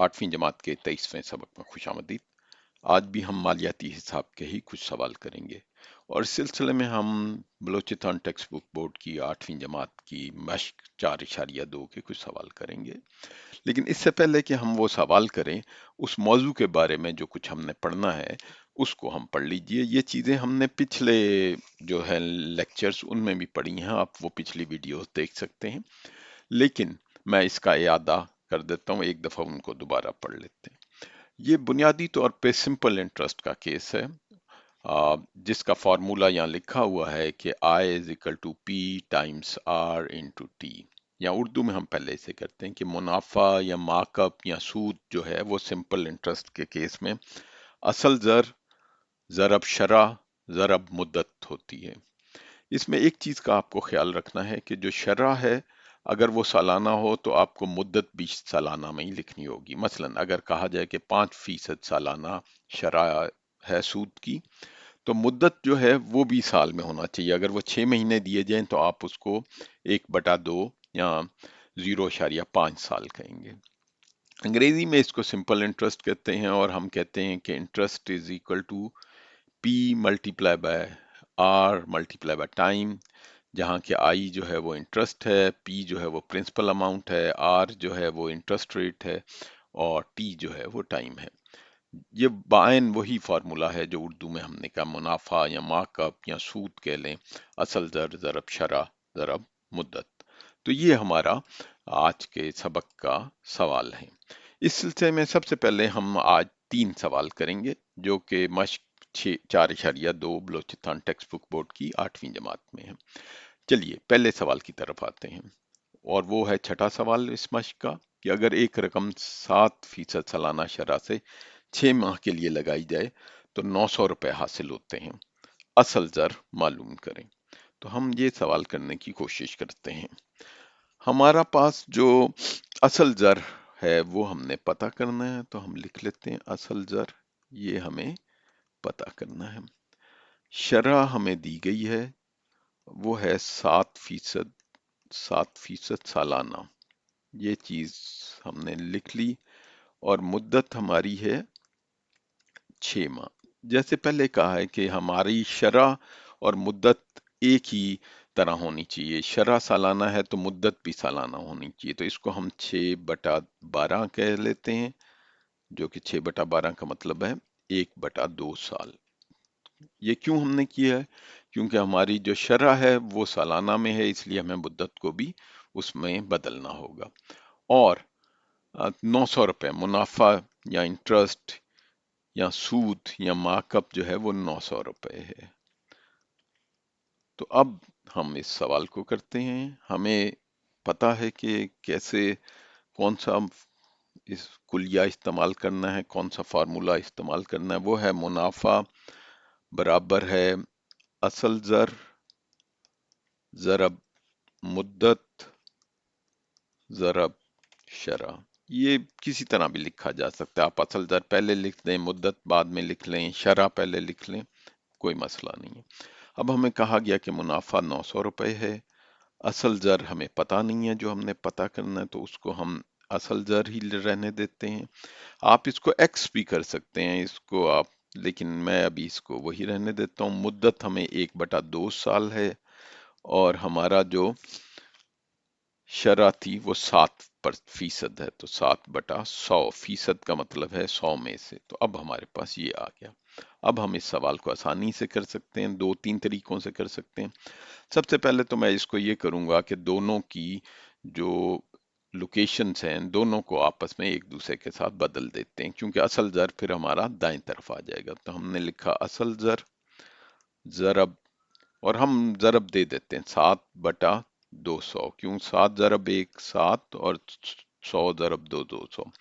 8वीं जमात के 23वें सबक में खुशामदीद। आज भी हम मालियाती हिसाब के ही कुछ सवाल करेंगे और इस सिलसिले में हम बलोचिस्तान टेक्स्ट बुक बोर्ड की 8वीं जमात की मश्क 4.2 के कुछ सवाल करेंगे। लेकिन इससे पहले कि हम वो सवाल करें, उस मौजू के बारे में जो कुछ हमने पढ़ना है उसको हम पढ़ लीजिए। ये चीज़ें हमने पिछले जो है लेक्चर्स उनमें भी पढ़ी हैं, आप वो पिछली वीडियोस देख सकते हैं, लेकिन मैं इसका इयादा कर देता हूँ, एक दफ़ा उनको दोबारा पढ़ लेते हैं। ये बुनियादी तौर पे सिंपल इंटरेस्ट का केस है, जिसका फॉर्मूला यहाँ लिखा हुआ है कि I is equal to P times R into T, या उर्दू में हम पहले इसे करते हैं कि मुनाफा या मार्कअप या सूद जो है वो सिंपल इंटरेस्ट के केस में असल जर ज़रब शरह ज़रब मुद्दत होती है। इसमें एक चीज का आपको ख्याल रखना है कि जो शरह है, अगर वो सालाना हो तो आपको मुद्दत भी सालाना में ही लिखनी होगी। मसलन अगर कहा जाए कि 5% सालाना शरह है सूद की, तो मुद्दत जो है वो भी साल में होना चाहिए। अगर वो 6 महीने दिए जाएं तो आप उसको 1/2 या 0.5 साल कहेंगे। अंग्रेजी में इसको सिंपल इंटरेस्ट कहते हैं और हम कहते हैं कि interest is equal to P multiply by R multiply by time, जहाँ के I जो है वो इंटरेस्ट है, P जो है वो प्रिंसिपल अमाउंट है, R जो है वो इंटरेस्ट रेट है और T जो है वो टाइम है। ये बायन वही फार्मूला है जो उर्दू में हमने कहा मुनाफा या मार्कअप या सूद कह लें, असल जर ज़रब शरह ज़रब मुद्दत। तो ये हमारा आज के सबक का सवाल है। इस सिलसिले में सबसे पहले हम आज 3 सवाल करेंगे जो कि मश्क 4.2 बलोचिस्तान टेक्स्ट बुक बोर्ड की 8वीं जमात में है। चलिए पहले सवाल की तरफ आते हैं और वो है छठा सवाल इस मश्क का कि अगर एक रकम 7% सालाना शरह से 6 माह के लिए लगाई जाए तो 900 रुपए हासिल होते हैं, असल जर मालूम करें। तो हम ये सवाल करने की कोशिश करते हैं। हमारा पास जो असल जर है वो हमने पता करना है, तो हम लिख लेते हैं असल जर, ये हमें पता करना है। शरह हमें दी गई है, वो है 7% सालाना, ये चीज हमने लिख ली। और मुद्दत हमारी है 6 माह। जैसे पहले कहा है कि हमारी शरह और मुद्दत एक ही तरह होनी चाहिए। शरह सालाना है तो मुद्दत भी सालाना होनी चाहिए, तो इसको हम 6/12 कह लेते हैं, जो कि 6/12 का मतलब है 1/2 साल। ये क्यों हमने किया है? क्योंकि हमारी जो शरह है वो सालाना में है, इसलिए हमें मुद्दत को भी उसमें बदलना होगा। और 900 रुपए मुनाफा या इंटरेस्ट या सूद या मार्कअप जो है वो 900 रुपए है। तो अब हम इस सवाल को करते हैं। हमें पता है कि कैसे, कौन सा इस कुलिया इस्तेमाल करना है, कौन सा फार्मूला इस्तेमाल करना है। वो है मुनाफा बराबर है असल जर ज़रब मुद्दत ज़रब शरह। ये किसी तरह भी लिखा जा सकता है, आप असल दर पहले लिख दें, मुद्दत बाद में लिख लें, शरह पहले लिख लें, कोई मसला नहीं है। अब हमें कहा गया कि मुनाफा 900 रुपए है, असल जर हमें पता नहीं है, जो हमने पता करना है तो उसको हम असल जर ही रहने देते हैं। आप इसको एक्स भी कर सकते हैं, इसको आप, लेकिन मैं अभी इसको वही रहने देता हूँ। मुद्दत हमें 1/2 साल है और हमारा जो शरह थी वो 7% है, तो 7/100, का मतलब है 100 में से। तो अब हमारे पास ये आ गया। अब हम इस सवाल को आसानी से कर सकते हैं, 2-3 तरीकों से कर सकते हैं। सबसे पहले तो मैं इसको ये करूंगा कि दोनों की जो लोकेशंस हैं दोनों को आपस में एक दूसरे के साथ बदल देते हैं, क्योंकि असल जर फिर हमारा दाएं तरफ आ जाएगा। तो हमने लिखा असल जर ज़रब, और हम ज़रब दे देते हैं 7/200, क्यों 7 ज़रब 1 7 और 100 ज़रब 2 200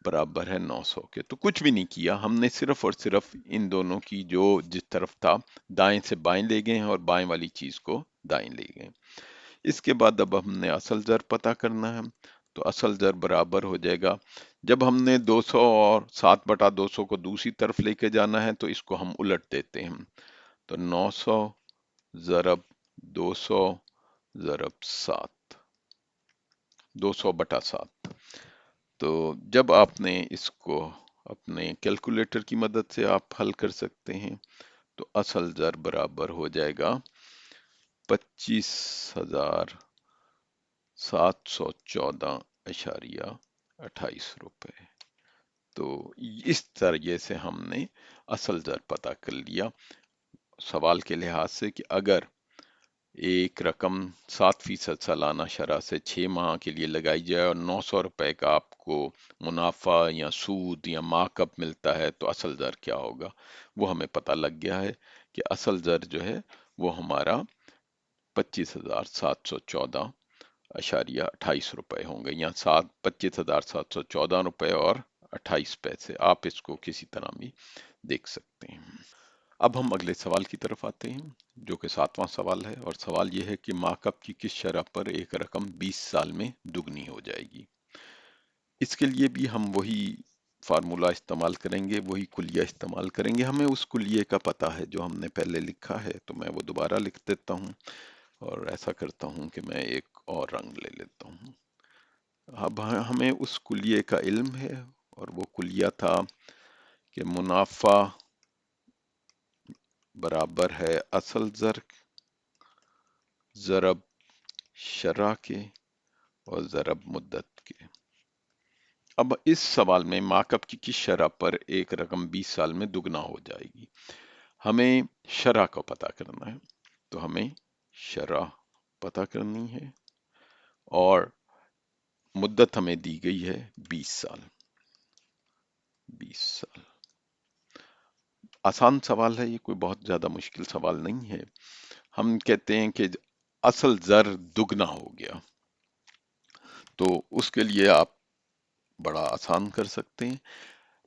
बराबर है 900 के। तो कुछ भी नहीं किया हमने, सिर्फ और सिर्फ इन दोनों की जो जिस तरफ था दाएं से बाएं ले गए हैं और बाएं वाली चीज को दाएं ले गए। इसके बाद अब हमने असल जर पता करना है, तो असल जर बराबर हो जाएगा, जब हमने 200 और 7/200 को दूसरी तरफ लेके जाना है तो इसको हम उलट देते हैं। तो 900 ज़रब 200 ज़रब 7, 200/7। तो जब आपने इसको अपने कैलकुलेटर की मदद से आप हल कर सकते हैं, तो असल ज़र बराबर हो जाएगा 25,714.28 रुपए। तो इस तरीके से हमने असल ज़र पता कर लिया सवाल के लिहाज से कि अगर एक रकम 7% सालाना शरह से 6 माह के लिए लगाई जाए और 900 रुपए का आपको मुनाफा या सूद या मार्कअप मिलता है, तो असल दर क्या होगा वो हमें पता लग गया है कि असल दर जो है वो हमारा 25,714.28 रुपए होंगे, या 25,714 रुपए और 28 पैसे। आप इसको किसी तरह भी देख सकते हैं। अब हम अगले सवाल की तरफ आते हैं, जो कि 7वां सवाल है, और सवाल यह है कि मार्कअप की किस शरह पर एक रकम 20 साल में दुगनी हो जाएगी। इसके लिए भी हम वही फार्मूला इस्तेमाल करेंगे, वही कुलिया इस्तेमाल करेंगे। हमें उस कुलिये का पता है जो हमने पहले लिखा है, तो मैं वो दोबारा लिख देता हूँ और ऐसा करता हूँ कि मैं एक और रंग ले लेता हूँ। अब हमें उस कुलिये का इल्म है, और वो कुलिया था कि मुनाफा बराबर है असल ज़र ज़रब शरह के और ज़रब मुद्दत के। अब इस सवाल में मार्कअप की किस शरह पर एक रकम 20 साल में दुगना हो जाएगी, हमें शरह को पता करना है। तो हमें शरह पता करनी है, और मुद्दत हमें दी गई है 20 साल। 20 साल आसान सवाल है, ये कोई बहुत ज्यादा मुश्किल सवाल नहीं है। हम कहते हैं कि असल ज़र दुगना हो गया, तो उसके लिए आप बड़ा आसान कर सकते हैं।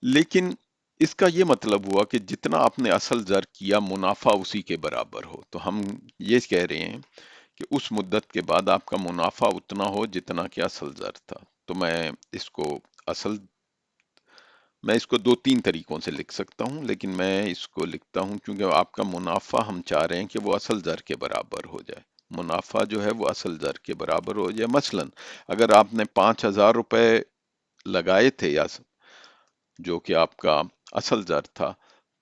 लेकिन इसका ये मतलब हुआ कि जितना आपने असल ज़र किया मुनाफा उसी के बराबर हो। तो हम ये कह रहे हैं कि उस मुद्दत के बाद आपका मुनाफा उतना हो जितना कि असल ज़र था। तो मैं इसको दो तीन तरीकों से लिख सकता हूँ, लेकिन मैं इसको लिखता हूँ क्योंकि आपका मुनाफा हम चाह रहे हैं कि वो असल ज़र के बराबर हो जाए। मुनाफा जो है वो असल ज़र के बराबर हो जाए। मसलन अगर आपने 5,000 रुपए लगाए थे, या जो कि आपका असल ज़र था,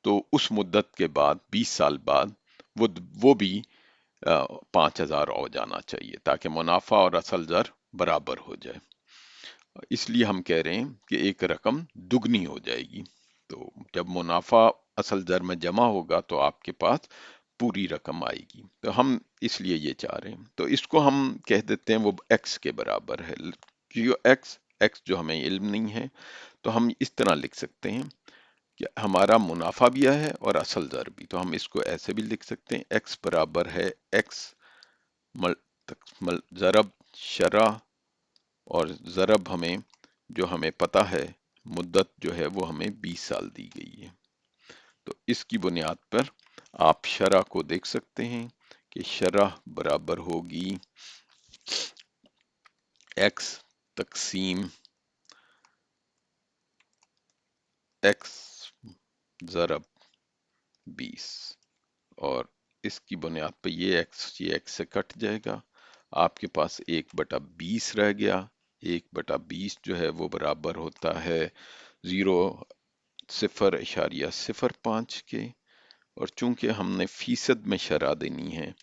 तो उस मुद्दत के बाद 20 साल बाद वो वो भी 5,000 हो जाना चाहिए, ताकि मुनाफा और असल ज़र बराबर हो जाए। इसलिए हम कह रहे हैं कि एक रकम दुगनी हो जाएगी। तो जब मुनाफा असल ज़र में जमा होगा तो आपके पास पूरी रकम आएगी। तो हम इसलिए ये चाह रहे हैं, तो इसको हम कह देते हैं वो एक्स के बराबर है। क्योंकि एक्स एक्स जो हमें इल्म नहीं है, तो हम इस तरह लिख सकते हैं कि हमारा मुनाफा भी है और असल ज़र भी। तो हम इसको ऐसे भी लिख सकते हैं, एक्स बराबर है एक्स ज़रब शरह, और ज़रब हमें पता है मुद्दत जो है वो हमें 20 साल दी गई है। तो इसकी बुनियाद पर आप शरह को देख सकते हैं कि शरह बराबर होगी एक्स तकसीम एक्स ज़रब 20, और इसकी बुनियाद पर ये एक्स से कट जाएगा। आपके पास 1/20 रह गया। 1/20 जो है वो बराबर होता है 0.05 के, और चूंकि हमने फीसद में शरह देनी है,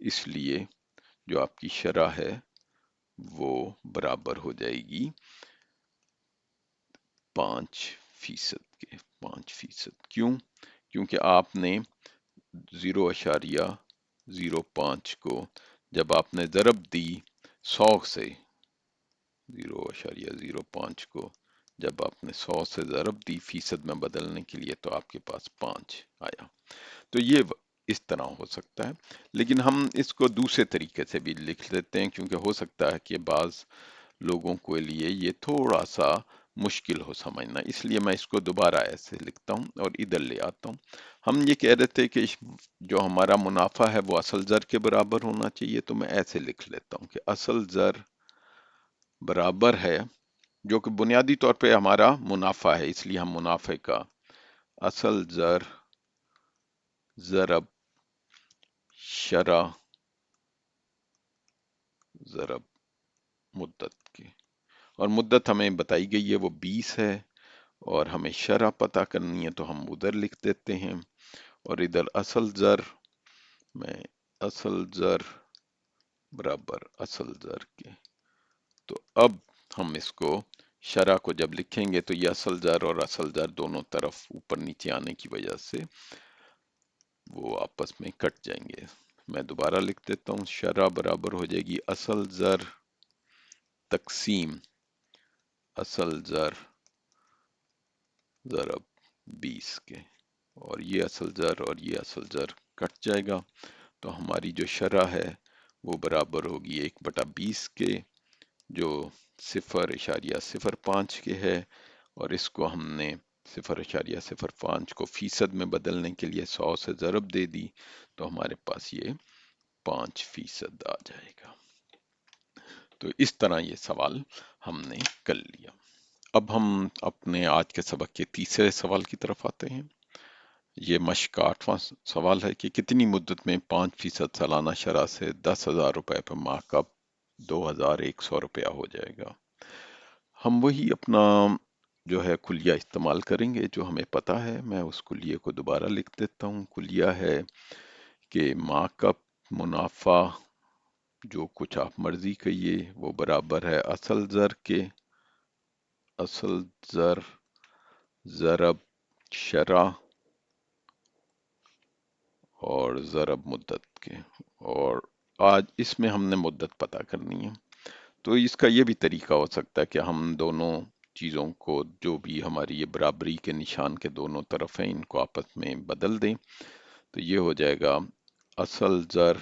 इसलिए जो आपकी शरह है वो बराबर हो जाएगी 5% के। 5%। क्यों? क्योंकि आपने 0.05 को जब आपने ज़रब दी 100 से, 0.05 को जब आपने 100 से ज़रब दी फीसद में बदलने के लिए, तो आपके पास 5 आया। तो ये इस तरह हो सकता है, लेकिन हम इसको दूसरे तरीके से भी लिख लेते हैं, क्योंकि हो सकता है कि बाज़ लोगों के लिए ये थोड़ा सा मुश्किल हो समझना। इसलिए मैं इसको दोबारा ऐसे लिखता हूँ और इधर ले आता हूँ। हम ये कह रहे थे कि जो हमारा मुनाफा है वो असल ज़र के बराबर होना चाहिए, तो मैं ऐसे लिख लेता हूँ कि असल ज़र बराबर है, जो कि बुनियादी तौर पे हमारा मुनाफा है, इसलिए हम मुनाफे का असल ज़र ज़रब शरह ज़रब मुद्दत के। और मुद्दत हमें बताई गई है वो 20 है, और हमें शरह पता करनी है तो हम उधर लिख देते हैं। और इधर असल ज़र में असल ज़र बराबर असल ज़र के। तो अब हम इसको शरह को जब लिखेंगे तो ये असल ज़र और असल ज़र दोनों तरफ ऊपर नीचे आने की वजह से वो आपस में कट जाएंगे। मैं दोबारा लिख देता हूँ, शरह बराबर हो जाएगी असल ज़र तकसीम असल ज़र ज़रब 20 के। और ये असल ज़र और ये असल ज़र कट जाएगा, तो हमारी जो शरह है वो बराबर होगी 1/20 के, जो 0.05 के है। और इसको हमने 0.05 को फीसद में बदलने के लिए 100 से ज़रब दे दी, तो हमारे पास ये 5% आ जाएगा। तो इस तरह ये सवाल हमने कर लिया। अब हम अपने आज के सबक के तीसरे सवाल की तरफ आते हैं। ये मश्क का 8वां सवाल है कि कितनी मुद्दत में 5% सालाना शरह से 10,000 रुपए पर माह का 2,100 रुपया हो जाएगा। हम वही अपना जो है कुलिया इस्तेमाल करेंगे जो हमें पता है। मैं उस कुलिये को दोबारा लिख देता हूँ। कुलिया है कि माह का मुनाफा, जो कुछ आप मर्जी कहिए, वो बराबर है असल ज़र के, असल ज़र ज़रब शरह और ज़रब मुद्दत के। और आज इसमें हमने मुद्दत पता करनी है। तो इसका ये भी तरीका हो सकता है कि हम दोनों चीज़ों को, जो भी हमारी ये बराबरी के निशान के दोनों तरफ हैं, इनको आपस में बदल दें। तो ये हो जाएगा असल ज़र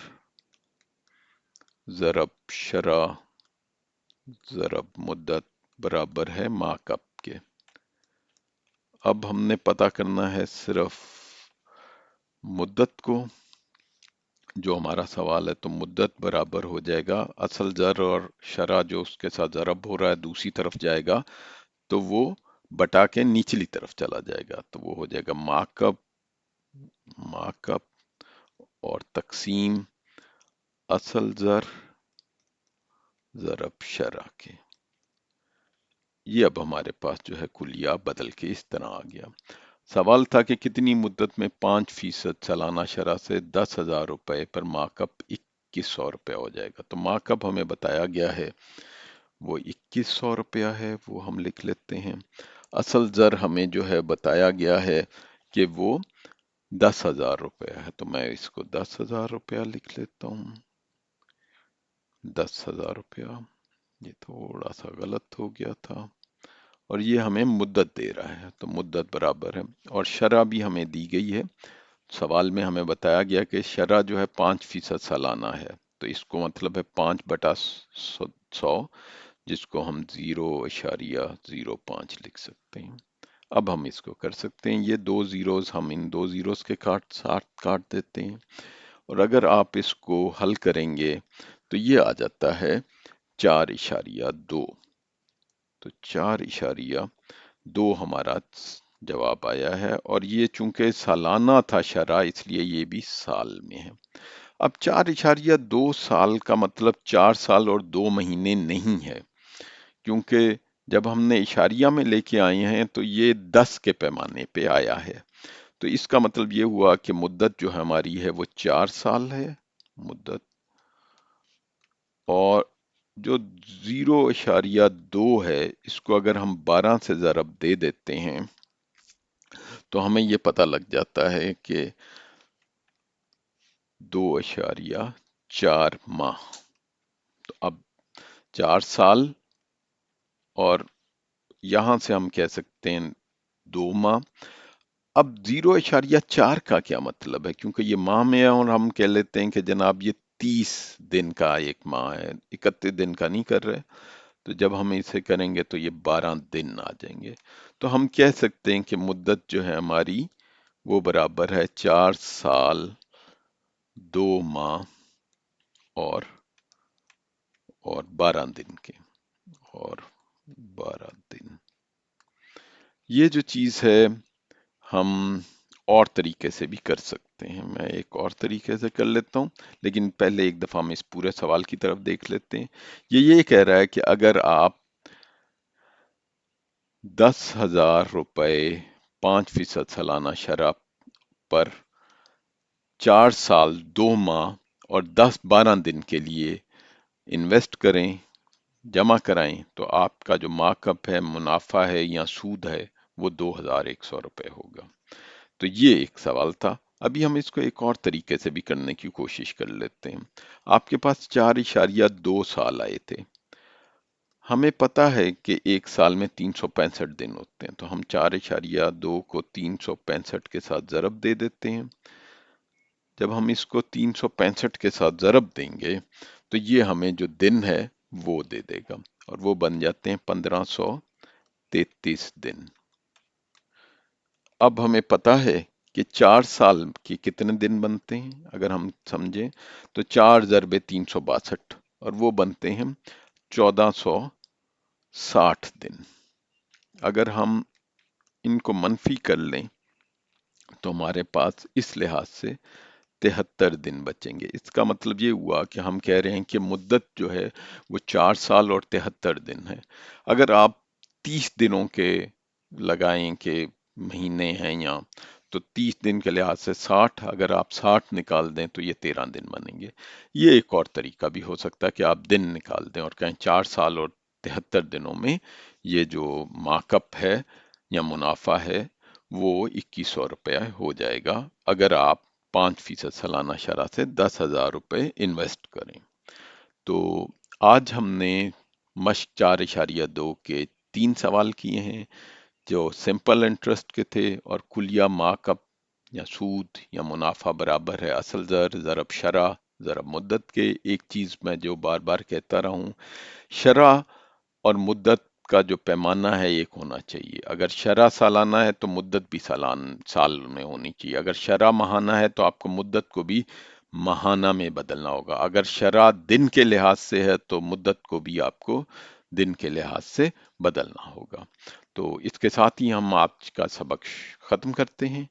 ज़रब शरह ज़रब मुद्दत बराबर है मार्कअप के। अब हमने पता करना है सिर्फ मुद्दत को, जो हमारा सवाल है। तो मुद्दत बराबर हो जाएगा असल ज़र और शरह जो उसके साथ ज़रब हो रहा है दूसरी तरफ जाएगा, तो वो बटा के निचली तरफ चला जाएगा, तो वो हो जाएगा मार्कअप मार्कअप और तकसीम असल ज़र ज़रब शरह के। ये अब हमारे पास जो है कुलिया बदल के इस तरह आ गया। सवाल था कि कितनी मुद्दत में 5% सालाना शरह से 10,000 रुपए पर मार्कअप 2100 रुपया हो जाएगा। तो मार्कअप हमें बताया गया है वो 2100 रुपया है, वो हम लिख लेते हैं। असल ज़र हमें जो है बताया गया है कि वो 10,000 रुपया है, तो मैं इसको 10,000 रुपया लिख लेता हूँ। 10,000 रुपया, ये थोड़ा सा गलत हो गया था। और ये हमें मुद्दत दे रहा है, तो मुद्दत बराबर है, और शरह भी हमें दी गई है। सवाल में हमें बताया गया कि शरह जो है 5% सालाना है, तो इसको मतलब है 5/100, जिसको हम 0.05 लिख सकते हैं। अब हम इसको कर सकते हैं, ये दो जीरोस हम इन दो जीरोस के साथ काट देते हैं। और अगर आप इसको हल करेंगे तो ये आ जाता है 4.2। तो 4.2 हमारा जवाब आया है, और ये चूंकि सालाना था शरह, इसलिए ये भी साल में है। अब 4.2 साल का मतलब 4 साल और 2 महीने नहीं है, क्योंकि जब हमने इशारिया में लेके आए हैं तो ये 10 के पैमाने पे आया है। तो इसका मतलब ये हुआ कि मुद्दत जो हमारी है वो 4 साल है मुद्दत, और जो 0.2 है इसको अगर हम 12 से ज़रब दे देते हैं तो हमें ये पता लग जाता है कि 2.4 माह। तो अब 4 साल, और यहां से हम कह सकते हैं 2 माह। अब 0.4 का क्या मतलब है, क्योंकि ये माह में है और हम कह लेते हैं कि जनाब ये 30 दिन का एक माह है, 31 दिन का नहीं कर रहे। तो जब हम इसे करेंगे तो ये 12 दिन आ जाएंगे। तो हम कह सकते हैं कि मुद्दत जो है हमारी वो बराबर है 4 साल 2 माह और 12 दिन के, और 12 दिन। ये जो चीज है हम और तरीके से भी कर सकते हैं। मैं एक और तरीके से कर लेता हूं, लेकिन पहले एक दफा हम इस पूरे सवाल की तरफ देख लेते हैं। ये कह रहा है कि अगर आप 10,000 रुपए 5% सालाना शरह पर 4 साल 2 माह और 10-12 दिन के लिए इन्वेस्ट करें, जमा कराएं, तो आपका जो मार्कअप है, मुनाफा है या सूद है, वो 2,100 रुपए होगा। तो ये एक सवाल था। अभी हम इसको एक और तरीके से भी करने की कोशिश कर लेते हैं। आपके पास 4.2 साल आए थे। हमें पता है कि एक साल में 365 दिन होते हैं, तो हम 4.2 को 365 के साथ ज़रब दे देते हैं। जब हम इसको 365 के साथ ज़रब देंगे तो ये हमें जो दिन है वो दे देगा, और वो बन जाते हैं 1533 दिन। अब हमें पता है कि 4 साल के कितने दिन बनते हैं। अगर हम समझें तो 4 × 362 और वो बनते हैं 1460 दिन। अगर हम इनको मनफी कर लें तो हमारे पास इस लिहाज से 73 दिन बचेंगे। इसका मतलब ये हुआ कि हम कह रहे हैं कि मुद्दत जो है वो 4 साल और 73 दिन है। अगर आप 30 दिनों के लगाएं कि महीने हैं, या तो 30 दिन के लिहाज से 60, अगर आप 60 निकाल दें तो ये 13 दिन बनेंगे। ये एक और तरीका भी हो सकता है कि आप दिन निकाल दें और कहें 4 साल और 73 दिनों में ये जो मार्कअप है या मुनाफा है वो 2100 रुपया हो जाएगा, अगर आप 5% सालाना शरह से 10,000 रुपये इन्वेस्ट करें। तो आज हमने मश्क 4.2 के 3 सवाल किए हैं जो सिंपल इंटरेस्ट के थे, और कुलिया मार्कअप या सूद या मुनाफा बराबर है असल ज़र ज़रब शरह ज़रब मुद्दत के। एक चीज़ मैं जो बार बार कहता रहा हूँ, शरह और मुद्दत का जो पैमाना है एक होना चाहिए। अगर शरह सालाना है तो मुद्दत भी साल में होनी चाहिए। अगर शरह माहाना है तो आपको मुद्दत को भी माहाना में बदलना होगा। अगर शरह दिन के लिहाज से है तो मुद्दत को भी आपको दिन के लिहाज से बदलना होगा। तो इसके साथ ही हम आज का सबक खत्म करते हैं।